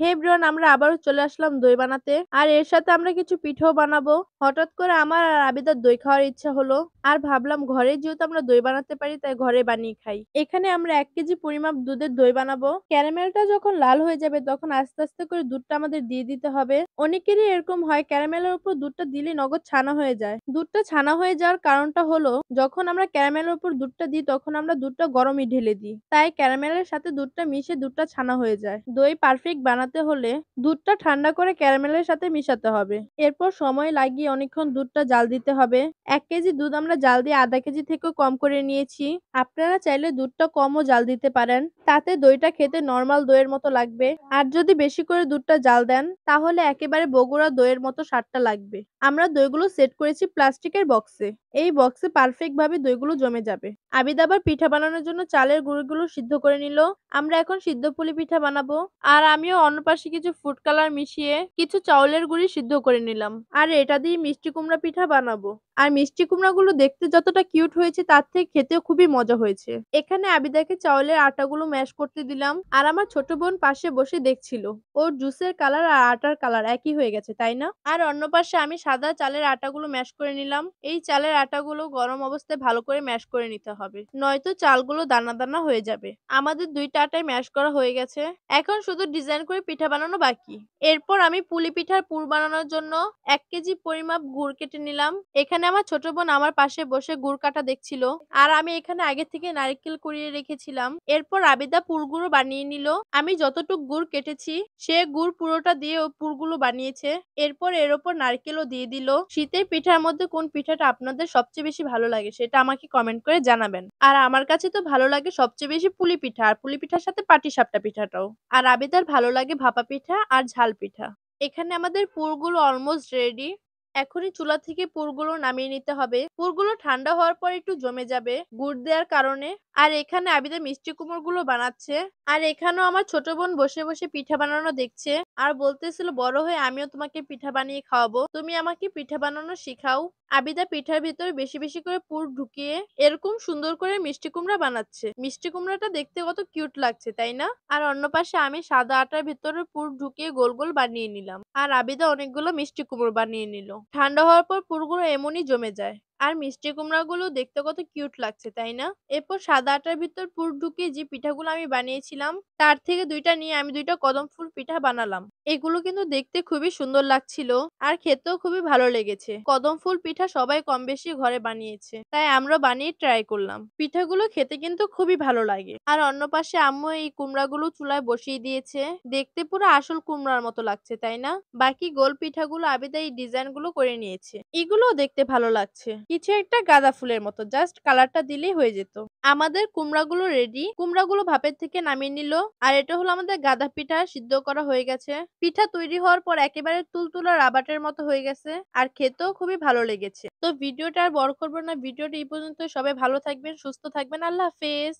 হে everyone, আমরা আবারও চলে আসলাম দই বানাতে। আর এর সাথে আমরা কিছু পিঠাও বানাবো। হঠাৎ করে আমার আর আবিদার দই খাওয়ার ইচ্ছা হলো। আর ভাবলাম ঘরে যেহেতু আমরা দই বানাতে পারি তাই ঘরে বানিয়ে খাই। এখানে আমরা 1 কেজি পরিমাপ দুধের দই বানাবো। ক্যারামেলটা যখন লাল হয়ে যাবে তখন আস্তে আস্তে করে দুধটা আমাদের দিয়ে দিতে হবে। অনেকেরই এরকম হয় ক্যারামেলের উপর দুধটা দিলে নগদ ছানা হয়ে যায়। দুধটা ছানা হয়ে যাওয়ার কারণটা হলো যখন আমরা ক্যারামেলের উপর দুধটা দিই তখন আমরা দুধটা গরমই ঢেলে দিই। তাই ক্যারামেলের সাথে দুধটা মিশে দুধটা ছানা হয়ে যায়। দই পারফেক্ট বানাতে হলে দুধটা ঠান্ডা করে ক্যারামেলের সাথে মিশাতে হবে। এরপর সময় লাগিয়ে অনেকক্ষণ দুধটা জাল দিতে হবে। 1 কেজি দুধ আমরা জাল দিয়ে আধা কেজি থেকেও কম করে নিয়েছি। আপনারা চাইলে দুধটা কমও জাল দিতে পারেন। তাতে দইটা খেতে নরমাল দইয়ের মতো লাগবে। আর যদি বেশি করে দুধটা জাল দেন তাহলে একেবারে বগুড়া দইয়ের মতো স্বাদটা লাগবে। আমরা দইগুলো সেট করেছি প্লাস্টিকের বক্সে। এই বক্সে পারফেক্ট ভাবে দইগুলো জমে যাবে। আবিদ আবার পিঠা বানানোর জন্য চালের গুঁড়োগুলো সিদ্ধ করে নিল। আমরা এখন সিদ্ধ পুলি পিঠা বানাবো। আর আমিও অন্য পাশে কিছু ফুড কালার মিশিয়ে কিছু চাউলের গুঁড়ি সিদ্ধ করে নিলাম। আর এটা দিয়ে মিষ্টি কুমড়া পিঠা বানাবো। আর মিষ্টি কুমড়াগুলো দেখতে যতটা কিউট হয়েছে তার থেকে খেতেও খুবই মজা হয়েছে। এখানে আবিদাকে চাউলের আটাগুলো ম্যাশ করতে দিলাম। আর আমার ছোট বোন পাশে বসে দেখছিল। ওর জুসের কালার আর আটার কালার একই হয়ে গেছে, তাই না? আর অন্য পাশে আমি সাদা চালের আটাগুলো ম্যাশ করে নিলাম। এই চালের আটাগুলো গরম অবস্থায় ভালো করে ম্যাশ করে নিতে হবে, নয়তো চালগুলো দানা দানা হয়ে যাবে। আমাদের 2টা আটায় ম্যাশ করা হয়ে গেছে। এখন শুধু ডিজাইন করে পিঠা বানানো বাকি। এরপর আমি পুলি পিঠার পুর বানানোর জন্য 1 কেজি পরিমাপ গুড় কেটে নিলাম। এখানে আমার ছোট বোন আমার পাশে বসে গুড় কাটা দেখছিল। আর আমি এখানে আগে থেকে নারকেল কুড়িয়ে রেখেছিলাম। এরপর আবিদা পুরগুলো বানিয়ে নিল। আমি যতটুক গুড় কেটেছি সে গুড় পুরোটা দিয়ে ও পুরগুলো বানিয়েছে। এরপর এর ওপর নারকেলও দিয়ে দিল। শীতের পিঠার মধ্যে কোন পিঠাটা আপনাদের সবচেয়ে বেশি ভালো লাগে সেটা আমাকে কমেন্ট করে জানাবেন। আর আমার কাছে তো ভালো লাগে সবচেয়ে বেশি পুলি পিঠা, আর পুলি পিঠার সাথে পাটিসাপটা পিঠাটাও। আর আবিদার ভালো লাগে ভাপা পিঠা আর ঝাল পিঠা। এখানে আমাদের পুরগুলো অলমোস্ট রেডি। এখনই চুলা থেকে পুরগুলো নামিয়ে নিতে হবে। পুরগুলো ঠান্ডা হওয়ার পর একটু জমে যাবে গুড় দেওয়ার কারণে। আর এখানে আবিদা মিষ্টি কুমড় গুলো বানাচ্ছে। আর এখানেও আমার ছোট বোন বসে বসে পিঠা বানানো দেখছে। আর বলতেছিল বড় হয়ে আমিও তোমাকে পিঠা বানিয়ে খাওয়াবো, তুমি আমাকে পিঠা বানানো শিখাও। আবিদা পিঠার ভিতরে বেশি বেশি করে পুর ঢুকিয়ে এরকম সুন্দর করে মিষ্টি কুমড়া বানাচ্ছে। মিষ্টি কুমড়াটা দেখতে কত কিউট লাগছে, তাই না? আর অন্য পাশে আমি সাদা আটার ভিতরে পুর ঢুকিয়ে গোল গোল বানিয়ে নিলাম। আর আবিদা অনেকগুলো মিষ্টি কুমড়ো বানিয়ে নিল। ঠান্ডা হওয়ার পর পুরগুলো এমনই জমে যায়। আর মিষ্টি কুমড়াগুলো দেখতে কত কিউট লাগছে, তাই না? এরপর সাদা আটার ভিতর পুর ঢুকিয়ে যে পিঠাগুলো আমি বানিয়েছিলাম তার থেকে 2টা নিয়ে আমি 2টা কদম ফুল পিঠা বানালাম। এগুলো কিন্তু দেখতে খুবই সুন্দর লাগছিল। আর খেতেও খুবই ভালো লেগেছে। কদম ফুল পিঠা সবাই কম বেশি ঘরে বানিয়েছে, তাই আমরা বানিয়ে ট্রাই করলাম। পিঠাগুলো খেতে কিন্তু খুবই ভালো লাগে। আর অন্য পাশে আম্মু এই কুমড়াগুলো চুলায় বসিয়ে দিয়েছে। দেখতে পুরো আসল কুমড়ার মতো লাগছে, তাই না? বাকি গোল পিঠাগুলো আবিদা এই ডিজাইন গুলো করে নিয়েছে। এগুলোও দেখতে ভালো লাগছে, কিছু একটা গাঁদা ফুলের মতো, জাস্ট কালারটা দিলেই হয়ে যেত। আমাদের কুমড়াগুলো রেডি। কুমড়াগুলো ভাপের থেকে নামিয়ে নিল। আর এটা হলো আমাদের গাঁদা পিঠা, সিদ্ধ করা হয়ে গেছে। পিঠা তৈরি হওয়ার পর একেবারে তুলতুলা রাবাটের মতো হয়ে গেছে। আর খেতেও খুবই ভালো লেগেছে। তো ভিডিওটা আর বড় করবো না, ভিডিওটা এই পর্যন্ত। সবাই ভালো থাকবেন, সুস্থ থাকবেন। আল্লাহ হাফেজ।